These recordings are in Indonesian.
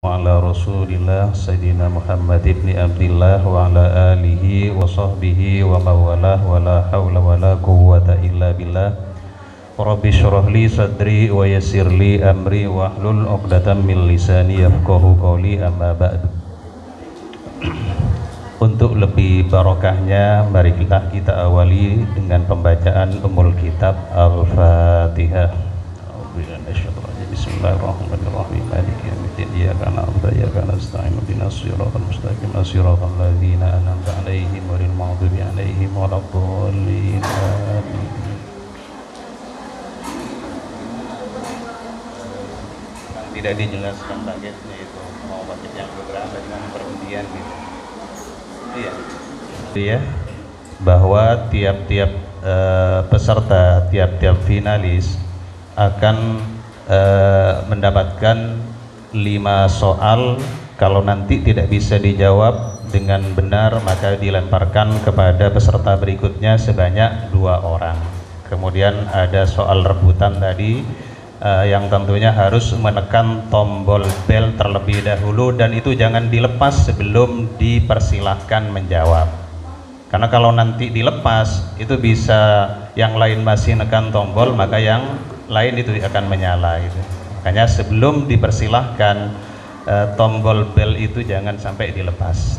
Ala Rasulillah Sayyidina Muhammad ibn Abdillah wa ala alihi wa sahbihi wa mawalah wa la hawla wa la quwwata illa billah. Rabbi syrah li sadri wa yassir li amri wa hlul 'uqdatam min lisani yafqahu qawli, amma ba'du. Untuk lebih barokahnya, mari kita awali dengan pembacaan Ummul Kitab Al-Fatihah. Bismillahirrahmanirrahim. Maliki yaumiddin. Iyyaka na'budu wa iyyaka nasta'in. Ihdinas siratal mustaqim. Siratal ladzina an'amta 'alaihim ghairil maghdubi 'alaihim waladdallin. Amin. Tidak dijelaskan paketnya itu, mau paket yang beberapa dengan perundian gitu. Iya. Ya, bahwa tiap-tiap peserta, tiap-tiap finalis akan mendapatkan 5 soal. Kalau nanti tidak bisa dijawab dengan benar, maka dilemparkan kepada peserta berikutnya sebanyak 2 orang. Kemudian ada soal rebutan tadi, yang tentunya harus menekan tombol bel terlebih dahulu, dan itu jangan dilepas sebelum dipersilahkan menjawab, karena kalau nanti dilepas itu bisa yang lain masih nekan tombol, maka yang lain itu akan menyala gitu. Makanya sebelum dipersilahkan, tombol bel itu jangan sampai dilepas.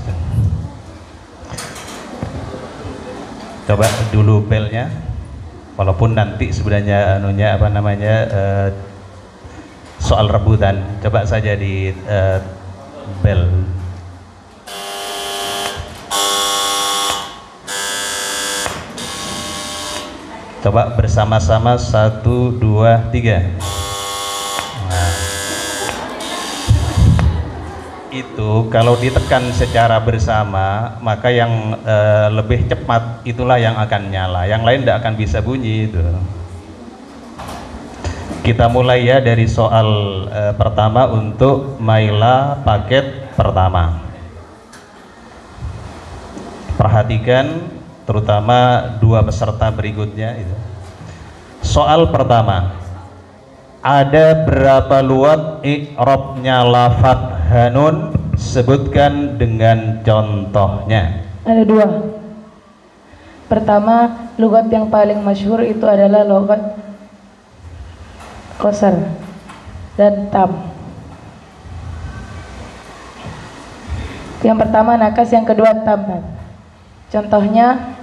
Coba dulu belnya, walaupun nanti sebenarnya soal rebutan, coba saja di bel. Coba bersama-sama 1, 2, 3. Nah, itu kalau ditekan secara bersama, maka yang lebih cepat itulah yang akan nyala, yang lain tidak akan bisa bunyi itu. Kita mulai ya dari soal pertama untuk Maila paket pertama. Perhatikan terutama 2 peserta berikutnya itu. Soal pertama, ada berapa luat i'rabnya lafadz hanun? Sebutkan dengan contohnya. Ada 2. Pertama, lugat yang paling masyhur itu adalah lugat qasar dan tam. Yang pertama nakas, yang kedua tam. Contohnya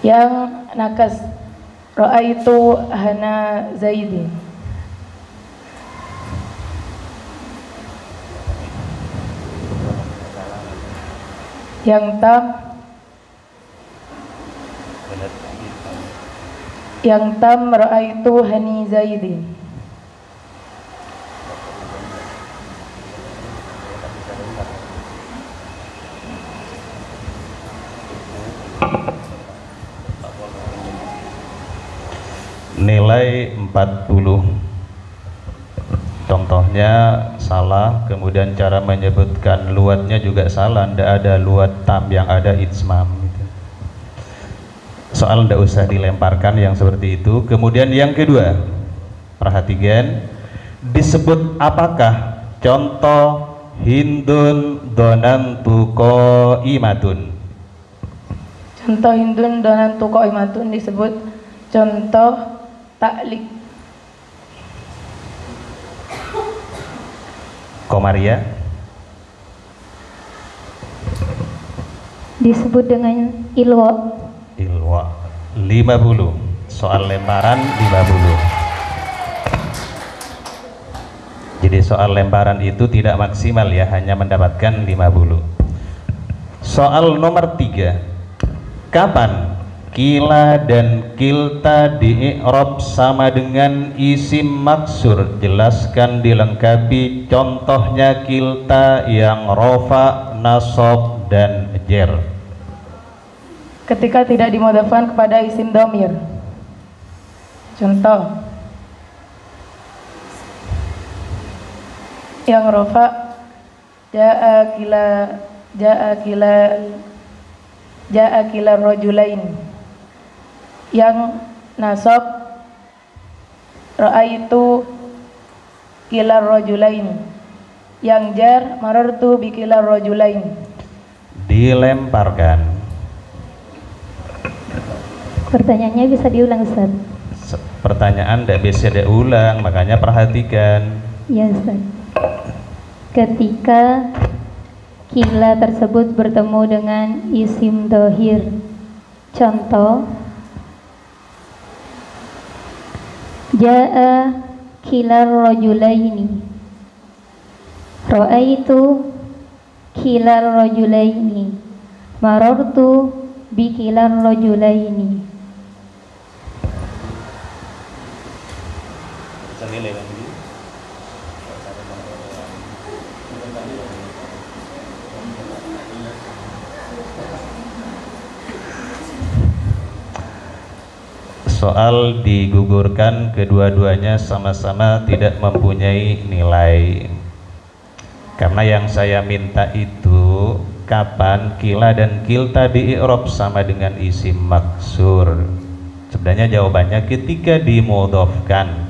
yang nakas, ra'aitu hana zaidin. Yang tam ra'aitu hani zaidin. Nilai 40. Contohnya salah, kemudian cara menyebutkan luatnya juga salah, tidak ada luat tam, yang ada itsmam gitu. Soal tidak usah dilemparkan yang seperti itu. Kemudian yang kedua, perhatikan, disebut apakah contoh hindun donantu qaimatun. Contoh hindun donantu qaimatun disebut contoh ta'lik. Komaria disebut dengan ilwa. Ilwa. 50. Soal lemparan 50. Jadi soal lemparan itu tidak maksimal ya, hanya mendapatkan 50. Soal nomor 3, kapan kila dan kilta di i'rab sama dengan isim maksur? Jelaskan, dilengkapi contohnya kilta yang rofa, nasab, dan jer. Ketika tidak dimudhafkan kepada isim dhamir. Contoh yang rofa, ja'a kila rajulain. Yang nasab, ra'aitu kila rajulain. Yang jar marartu bikilar rajulain. Dilemparkan. Pertanyaannya bisa diulang, Ustaz? Pertanyaan tidak bisa diulang, makanya perhatikan. Ya, Ustaz. Ketika kila tersebut bertemu dengan isim dohir, contoh Ja'a kilar rajulaini, Ra'aitu kilar rajulaini, Marartu bi kilar rajulaini. Soal digugurkan, kedua-duanya sama-sama tidak mempunyai nilai. Karena yang saya minta itu kapan kila dan kilta di i'rab sama dengan isim maksur. Sebenarnya jawabannya ketika dimudhofkan.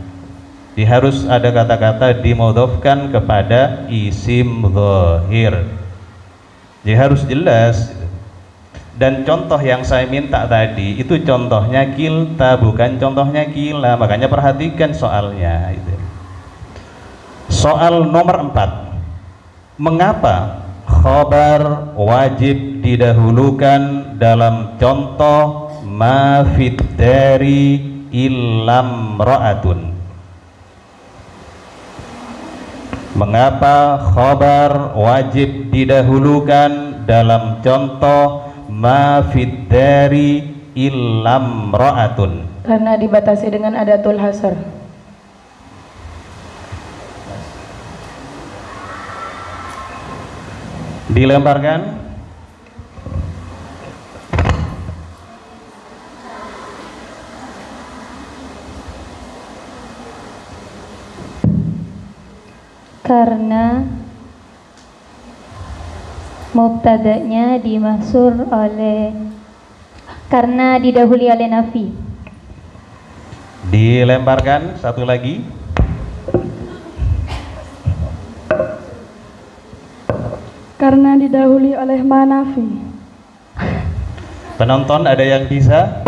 Harus ada kata-kata dimudhofkan kepada isim dhahir. Jadi harus jelas. Dan contoh yang saya minta tadi itu contohnya kilta, bukan contohnya kila. Makanya perhatikan soalnya itu. Soal nomor 4. Mengapa khabar wajib didahulukan dalam contoh ma fid dari illam ra'atun? Mengapa khabar wajib didahulukan dalam contoh ma fid dari illam ra'atun? Karena dibatasi dengan adatul hasr. Dilemparkan. Karena mubtada'nya dimahsur oleh, karena didahului oleh nafi. Dilemparkan satu lagi. Karena didahului oleh manafi. Penonton ada yang bisa?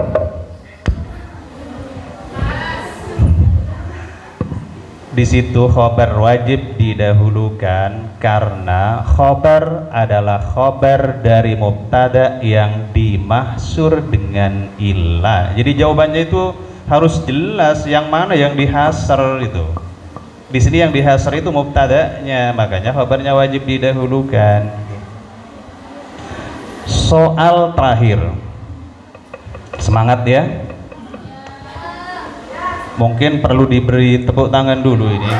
Di situ khobar wajib didahulukan karena khobar adalah khobar dari mubtada yang dimahsur dengan illah. Jadi jawabannya itu harus jelas yang mana yang dihasr itu. Di sini yang dihasr itu mubtadanya, makanya khobarnya wajib didahulukan. Soal terakhir. Semangat ya. Mungkin perlu diberi tepuk tangan dulu ini.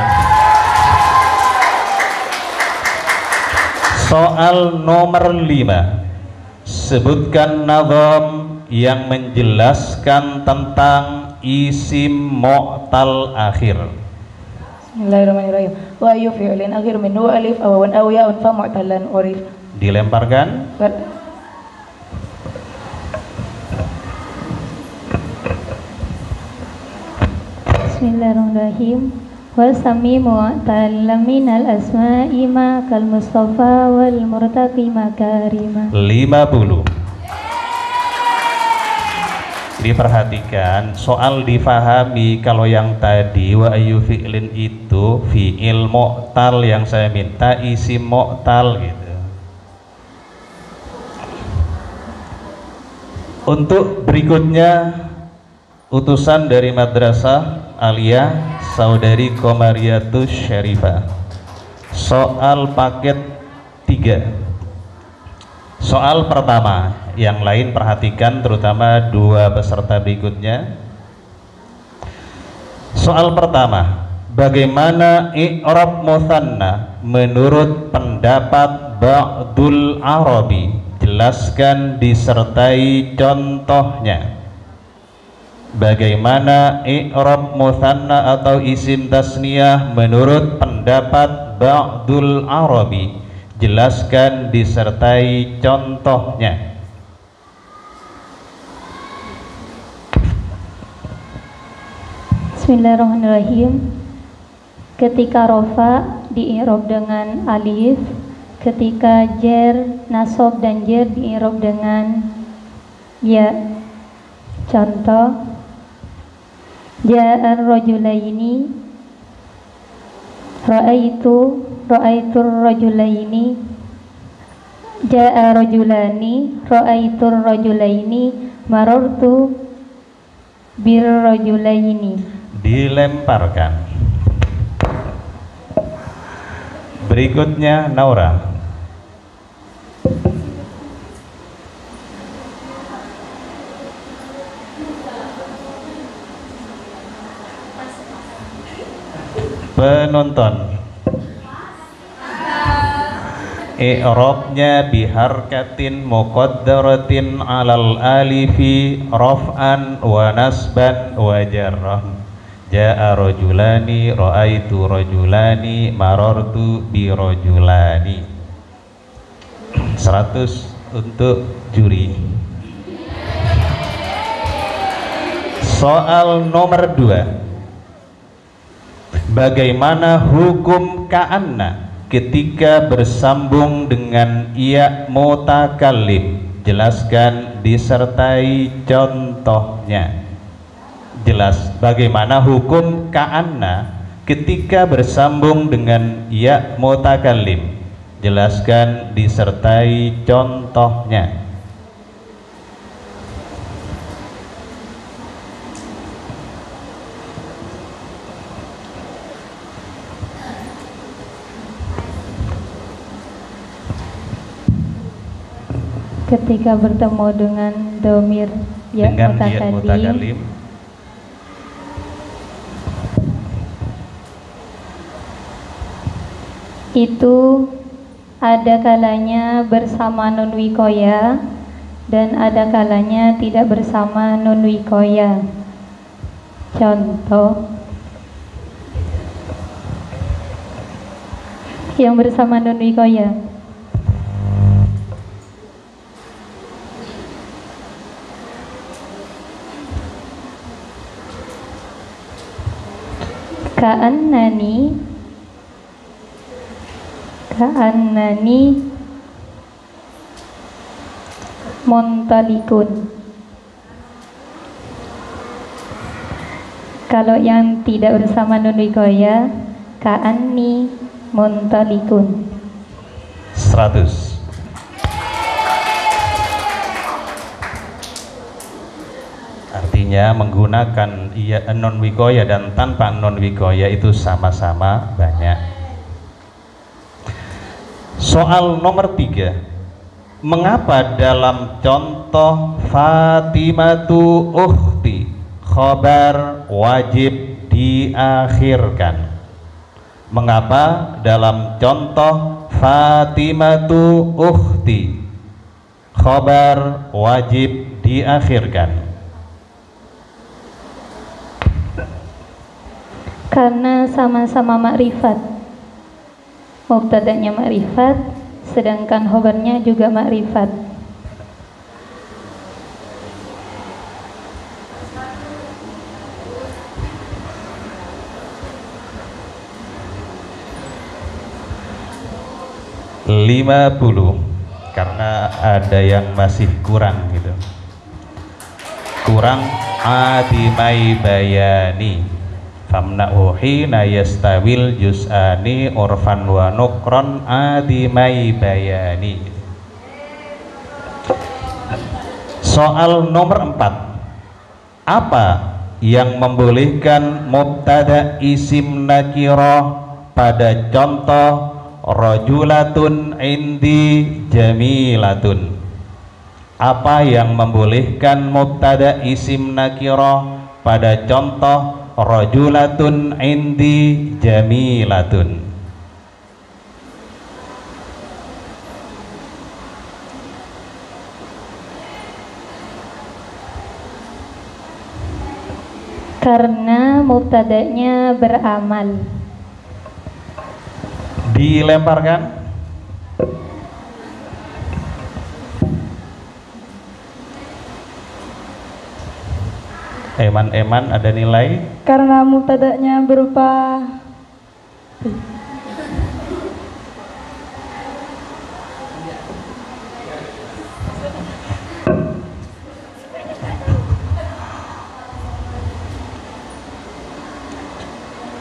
Soal nomor 5. Sebutkan nazam yang menjelaskan tentang isim mu'tal akhir. Bismillahirrahmanirrahim. Wa ayu fi'lin akhir minhu alif aw wawan aw ya'un fa mu'talan urif. Dilemparkan. Bismillahirrahmanirrahim. Wasami mu'tal minal asma'i ma kal mustafa wal murtaqi makarima. 50. Diperhatikan, soal difahami. Kalau yang tadi wa ayu fi'lin itu fi'il mu'tal, yang saya minta isim mu'tal gitu. Untuk berikutnya utusan dari Madrasah Aliyah Saudari Komariatus Syarifah. Soal paket 3. Soal pertama, yang lain perhatikan, terutama dua peserta berikutnya. Soal pertama, bagaimana i'rab mutsanna menurut pendapat Ba'dul Arabi? Jelaskan disertai contohnya. Bagaimana i'rab mutsanna atau isim tasniyah menurut pendapat Ba'dul Arabi? Jelaskan disertai contohnya. Bismillahirrahmanirrahim. Ketika rofa di-i'rab dengan alif, ketika jar, nasab dan jar di-i'rab dengan ya. Contoh, ja'ar rajulaini, ra'aitur rajulaini, ja'a rajulani, ra'aitur rajulaini, marartu bir rajulaini. Dilemparkan. Berikutnya Naura. Penonton, i'rabnya biharkatin muqaddaratin alal alifi raf'an wa nasban wa jarran. Ja'a rajulani, ra'aitu rajulani, marartu bi rajulani. 100 untuk juri. Soal nomor 2. Bagaimana hukum ka'anna ketika bersambung dengan ya mutakallim? Jelaskan disertai contohnya. Jelas bagaimana hukum ka'anna ketika bersambung dengan ya mutakallim? Jelaskan disertai contohnya. Ketika bertemu dengan domir ya mutakallim, itu ada kalanya bersama nun wikoya dan ada kalanya tidak bersama nun wikoya. Contoh, yang bersama nun wikoya, ka'annani muntalikun. Kalau yang tidak bersama nun wikoya, ka'anni muntalikun. 100. Artinya menggunakan non wikoya dan tanpa non wikoya itu sama-sama banyak. Soal nomor 3. Mengapa dalam contoh Fatimatu ukhti khobar wajib diakhirkan? Mengapa dalam contoh Fatimatu ukhti khobar wajib diakhirkan? Karena sama-sama makrifat. Mubtada'nya makrifat, sedangkan khobarnya juga makrifat. $50 karena ada yang masih kurang gitu. Kurang adimai bayani. Famna'u hina yastawil juz'ani urfan wa nukron adimai bayani. Soal nomor 4. Apa yang membolehkan mubtada isim nakirah pada contoh rajulatun indi jamilatun? Apa yang membolehkan mubtada isim nakirah pada contoh rajulatun indi jamilatun? Karena mubtada'nya beramal. Dilemparkan. Eman ada nilai karena mubtada'nya berupa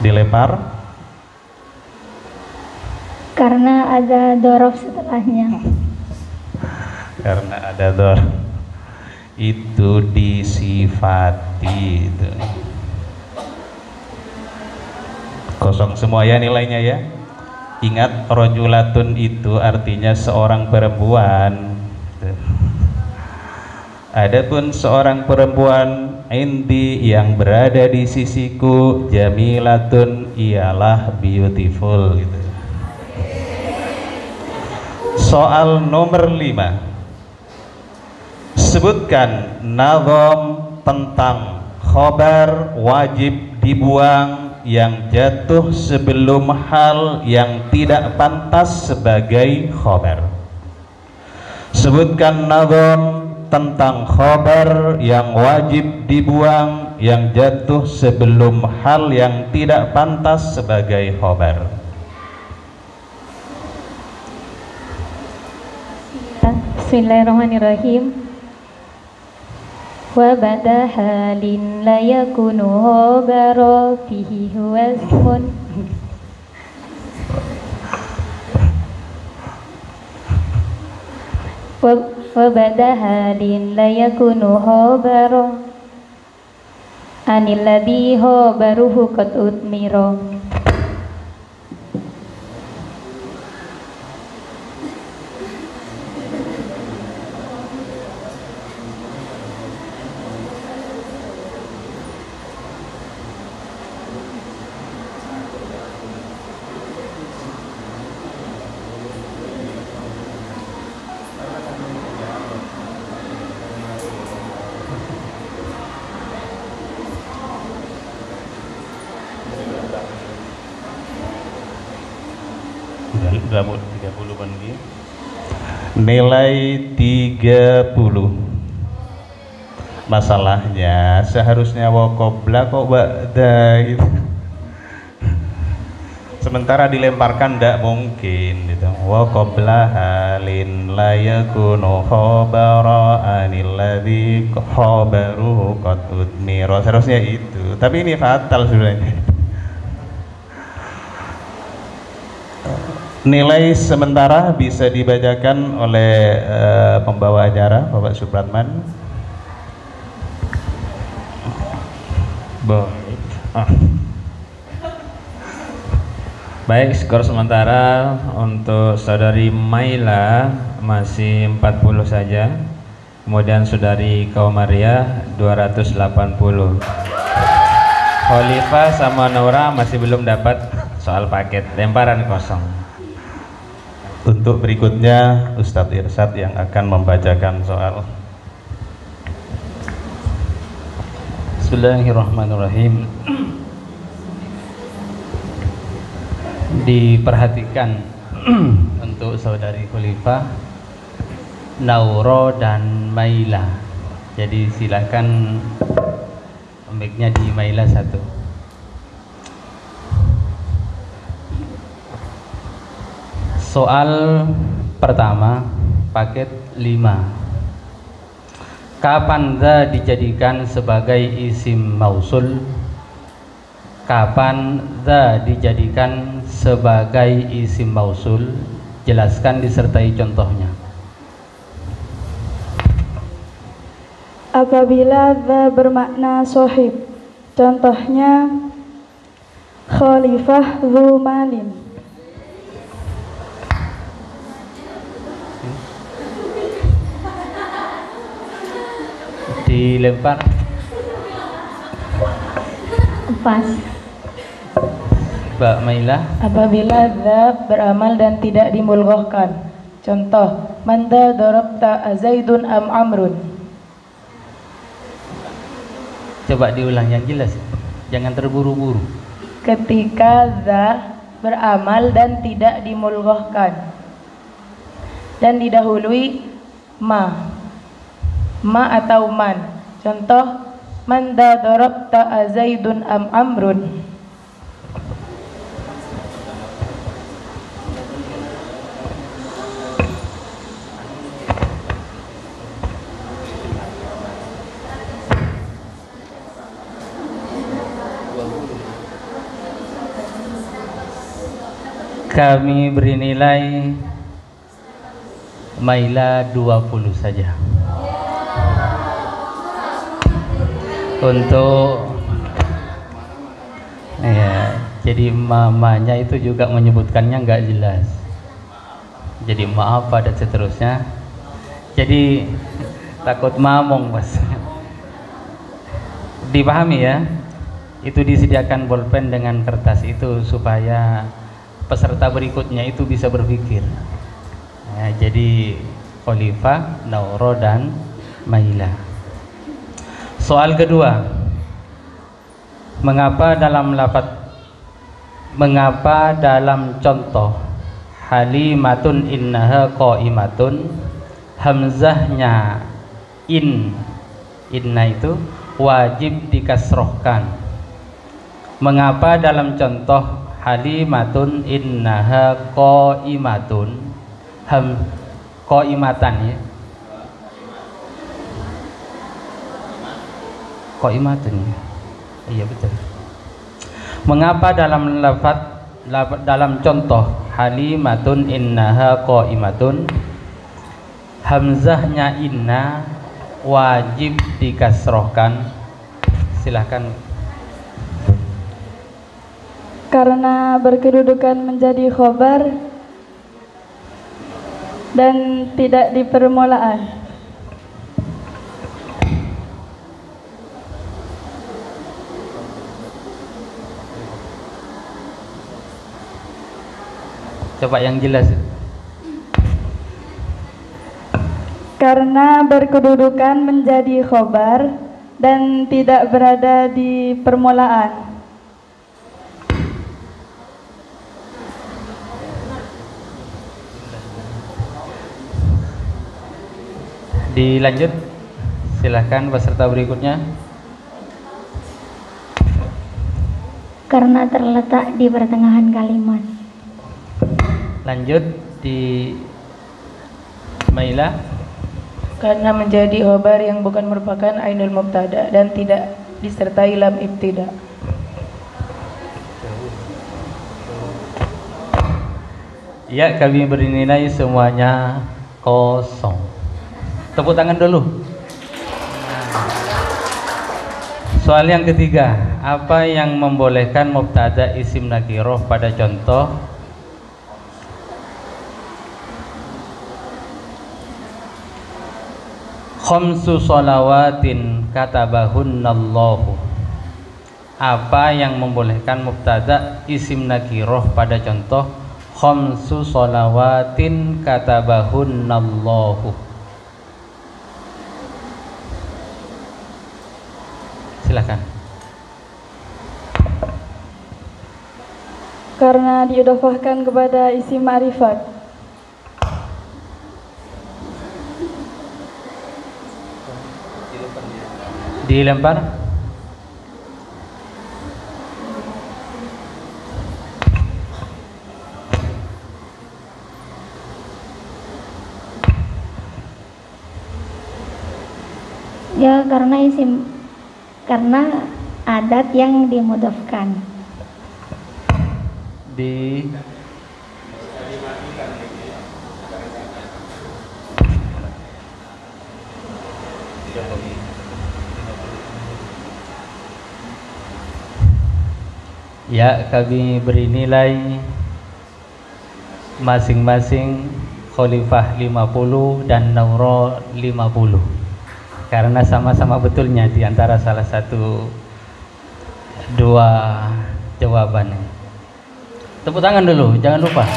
Dilempar Karena ada dorof setelahnya. karena ada dor. Itu disifati itu. Kosong semua ya nilainya ya. Ingat, rojulatun itu artinya seorang perempuan. Adapun seorang perempuan indi yang berada di sisiku, jamilatun ialah beautiful gitu. Soal nomor 5. Sebutkan nazam tentang khobar wajib dibuang yang jatuh sebelum hal yang tidak pantas sebagai khobar. Sebutkan nazam tentang khobar yang wajib dibuang yang jatuh sebelum hal yang tidak pantas sebagai khobar. Bismillahirrahmanirrahim. Wa bada halin la yakunu khabara fihi huwa ismun. Wa bada halin la yakunu khabara anil ladhi khabaruhu qad utmira. Udah 30 menit. Nilai 30. Masalahnya seharusnya waqobla kok ba'da gitu. Sementara dilemparkan tidak mungkin gitu. Waqobla halin la yakunu khabara anil ladzi khabaruhu qad utmira. Seharusnya itu. Tapi ini fatal sebenarnya. Nilai sementara bisa dibacakan oleh pembawa acara Bapak Supratman. Baik, skor sementara untuk saudari Maila masih 40 saja. Kemudian saudari Kaumaria 280. Khalifah sama Nora masih belum dapat soal paket, lemparan kosong. Untuk berikutnya Ustadz Irsyad yang akan membacakan soal. Bismillahirrahmanirrahim. Diperhatikan untuk saudari Khalifah, Nauro dan Maila. Jadi silakan mic-nya di Maila 1. Soal pertama, paket 5. Kapan za dijadikan sebagai isim mausul? Kapan za dijadikan sebagai isim mausul? Jelaskan disertai contohnya. Apabila za bermakna sohib, contohnya Khalifah dzu malin. Dilempar. Pas. Mbak Maila. Apabila dza beramal dan tidak dimulghahkan. Contoh, man dza darabta Zaidun am Amrun. Coba diulang yang jelas. Jangan terburu-buru. Ketika dza beramal dan tidak dimulghahkan dan didahului ma atau man. Contoh, man dza darabta Zaidun am Amrun. Kami beri nilai Maila 20 saja. Untuk ya, jadi mamanya itu juga menyebutkannya nggak jelas. Jadi maaf dan seterusnya. Jadi takut mamong, Mas. Dipahami ya? Itu disediakan bolpen dengan kertas itu supaya peserta berikutnya itu bisa berpikir. Ya, jadi Khalifah, Nauro dan Maila. Soal kedua, mengapa dalam contoh Halimatun innaha qaimatun hamzahnya inna itu wajib dikasrohkan? Mengapa dalam contoh Halimatun innaha qaimatun qaimatan ya? Qaimatun. Iya betul. Mengapa dalam contoh Halimatun innaha qaimatun hamzahnya inna wajib dikasrohkan? Silahkan. Karena berkedudukan menjadi khobar dan tidak di permulaan. Coba yang jelas. Karena berkedudukan menjadi khobar dan tidak berada di permulaan. Dilanjut, silahkan peserta berikutnya. Karena terletak di pertengahan kalimat. Lanjut di Maila. Karena menjadi khobar yang bukan merupakan ainul mubtada dan tidak disertai lam ibtida. Ya, kami beri nilai semuanya 0. Tepuk tangan dulu. Soal yang ketiga, apa yang membolehkan mubtada isim nakiroh pada contoh khamsu sholawatin katabahunnallahu? Apa yang membolehkan mubtada isim nakiroh pada contoh khamsu sholawatin katabahunnallahu? Silakan. Karena diidhofahkan kepada isim ma'rifat. Dilempar. Ya, karena adat yang dimudofkan. Di ya, kami beri nilai masing-masing Khalifah 50 dan Nauro 50 karena sama-sama betulnya di antara salah satu dua jawaban. Tepuk tangan dulu, jangan lupa.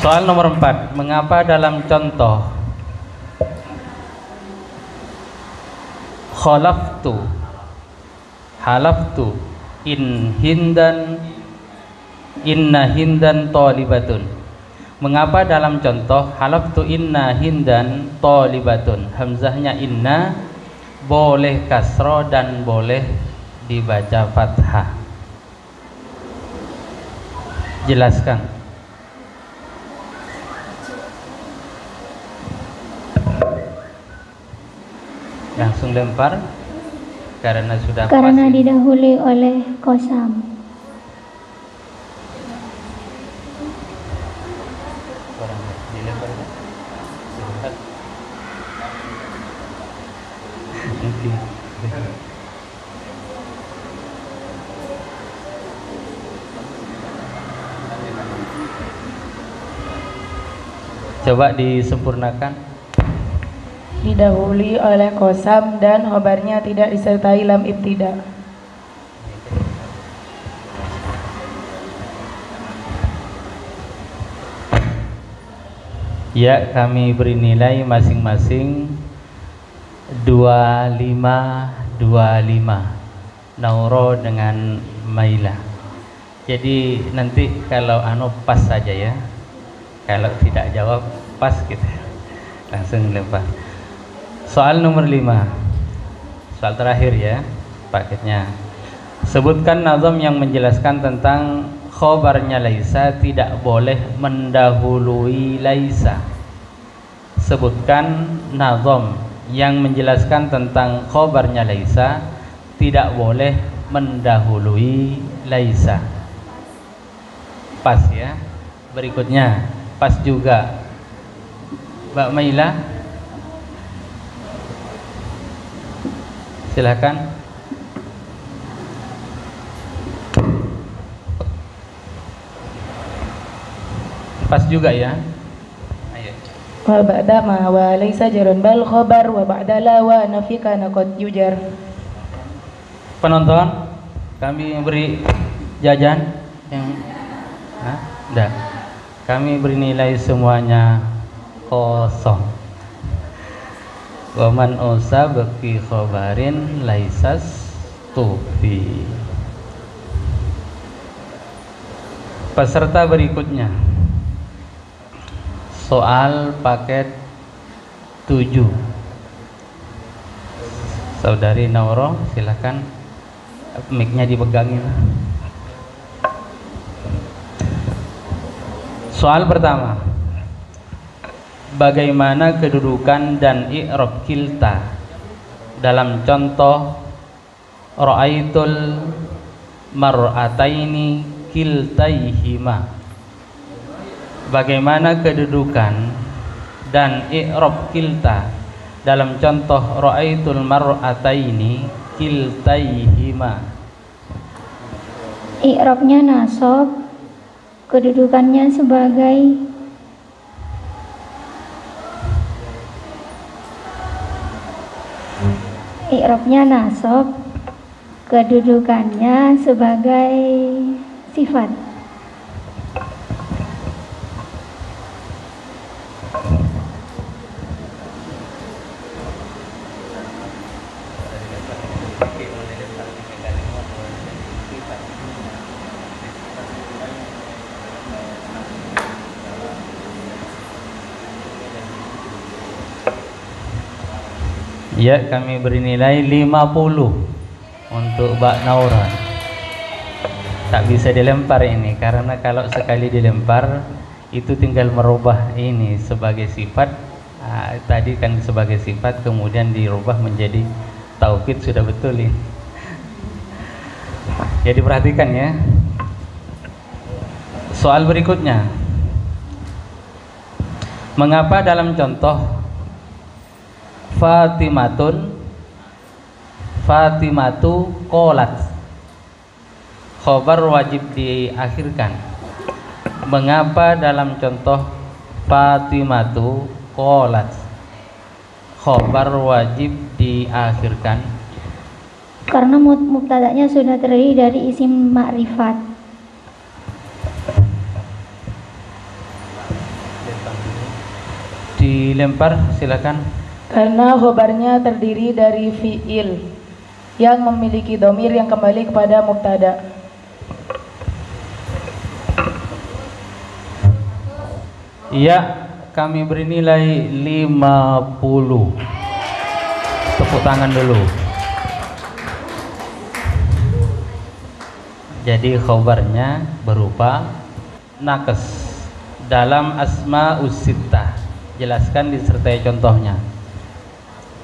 Soal nomor 4, mengapa dalam contoh halaftu inna hindan thalibatun? Mengapa dalam contoh halaftu inna hindan thalibatun hamzahnya inna boleh kasro dan boleh dibaca fathah? Jelaskan. Langsung lempar karena sudah Karena pasti. didahului oleh kosam. Orang dilempar kan? Dilempar. Nanti. Coba disempurnakan. Didahului oleh qasam dan khobarnya tidak disertai lam ibtida. Ya, kami beri nilai masing-masing 25 Nauro dengan Maila. Jadi nanti kalau pas saja ya. Kalau tidak jawab pas kita langsung lempar. Soal nomor 5. Soal terakhir ya paketnya. Sebutkan nazam yang menjelaskan tentang khobarnya laisa tidak boleh mendahului laisa. Sebutkan nazam yang menjelaskan tentang khobarnya laisa tidak boleh mendahului laisa. Pas ya. Berikutnya pas juga Mbak Maila, silakan. Pas juga ya. Ayo. Wa ba'da ma wa laysa jarun bal khabar wa ba'da la wa nafi kana qad yujar. Penonton, kami beri jajan yang enggak. Kami beri nilai semuanya 0. Wa man usab fi khabarin laisas tufi. Peserta berikutnya. Soal paket 7. Saudari Nauro, silakan. Mic-nya dipegangin. Soal pertama. Bagaimana kedudukan dan i'rab kilta dalam contoh ra'aitul mar'ataini kiltaihima? Bagaimana kedudukan dan i'rab kilta dalam contoh ra'aitul mar'ataini kiltaihima? I'rabnya nasab, kedudukannya sebagai kedudukannya sebagai sifat. Ya, kami beri nilai 50 untuk Mbak Naura. Tak bisa dilempar ini, karena kalau sekali dilempar itu tinggal merubah ini sebagai sifat. Tadi kan sebagai sifat, kemudian dirubah menjadi taukid, sudah betul ini. Jadi perhatikan ya. Soal berikutnya. Mengapa dalam contoh Fatimatu qolat khobar wajib diakhirkan? Mengapa dalam contoh Fatimatu qolat khobar wajib diakhirkan? Karena mubtada'nya sudah terdiri dari isim ma'rifat. Dilempar, silakan. Karena khobarnya terdiri dari fi'il yang memiliki domir yang kembali kepada mubtada. Iya, kami beri nilai 50. Tepuk tangan dulu. Jadi khobarnya berupa nakes dalam asma'us sittah. Jelaskan disertai contohnya.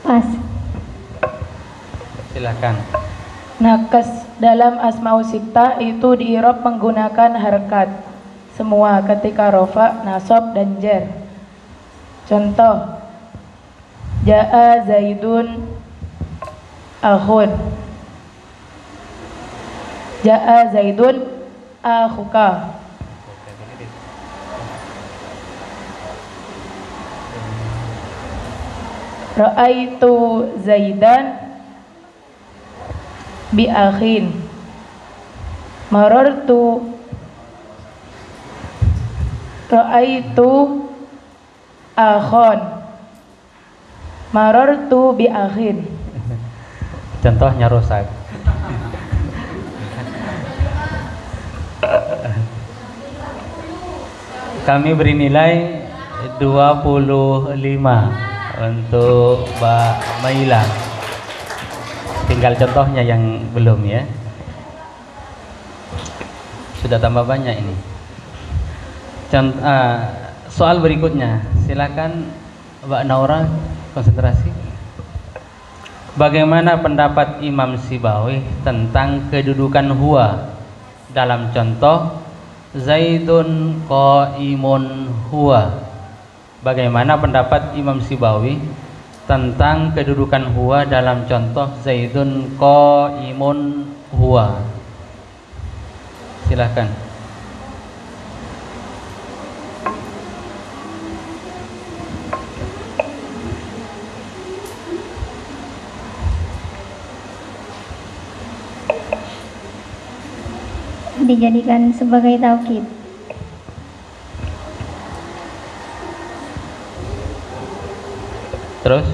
Pas. Silakan. Nakes dalam asmaul sittah itu diirab menggunakan harkat. semua ketika rofa, nasab dan jar. Contoh, Ja'a Zaidun akhun. Ja'a Zaidun akhuka. Ra'aitu Zaidan bi akhin. Marartu Ra'aitu akhon. Marartu bi akhin. Contohnya rusak. Kami beri nilai 25 untuk Mbak Maila. Tinggal contohnya yang belum ya. Sudah tambah banyak ini. Soal berikutnya, silakan Mbak Naura konsentrasi. Bagaimana pendapat Imam Sibawi tentang kedudukan huwa dalam contoh Zaidun qaimun huwa? Bagaimana pendapat Imam Sibawi tentang kedudukan huwa dalam contoh Zaidun qaimun huwa? Silakan. Dijadikan sebagai taukid. Terus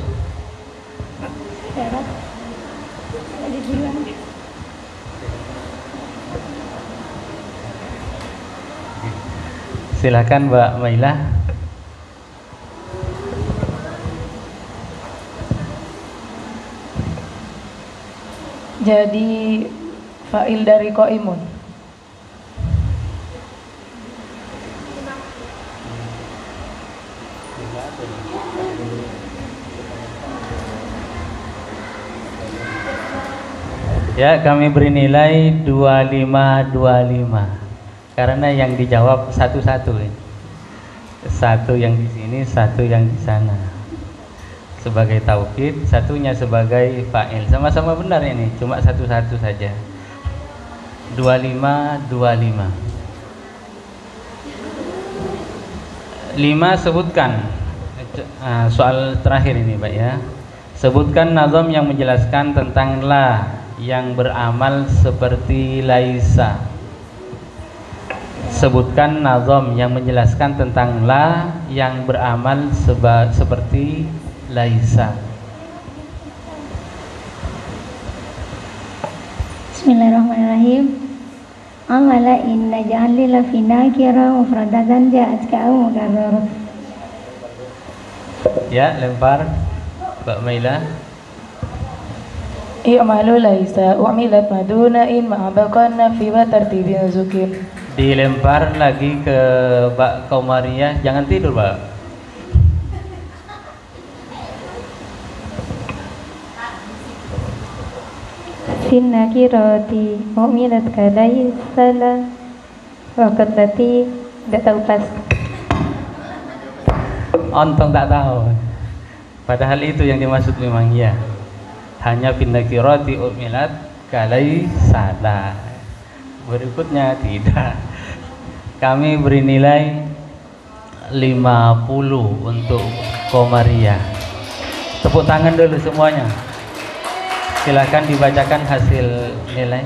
silakan Mbak Maila. Jadi fa'il dari qaimun. Ya, kami beri nilai 25 karena yang dijawab satu-satu. Satu yang di sini, satu yang di sana. Sebagai taukid, satunya sebagai fa'il. Sama-sama benar ini, cuma satu-satu saja. 25. 5 sebutkan. Soal terakhir ini, Pak ya. Sebutkan nazam yang menjelaskan tentang la yang beramal seperti laisa. Sebutkan nazam yang menjelaskan tentang la yang beramal seperti laisa. Bismillahirrahmanirrahim. Amala inna ja'alli la fi nakira mufradatan ja'at ka'u mukarrar. Ya, lempar Mbak Maila. I'malu laisa u'milat maduna in ma'abakan nafi wa tartibin zukin. Dilempar lagi ke Mbak Komariah. Jangan tidur, Mbak. Fin nakirati u'milat kalaisala waqat lati tidak tahu pas. Ontong tak tahu. Padahal itu yang dimaksud memang ya. Hanya fin nakirati u'milat kalaisala. Berikutnya tidak. Kami beri nilai 50 untuk Komariah. Tepuk tangan dulu semuanya. Silakan dibacakan hasil nilai.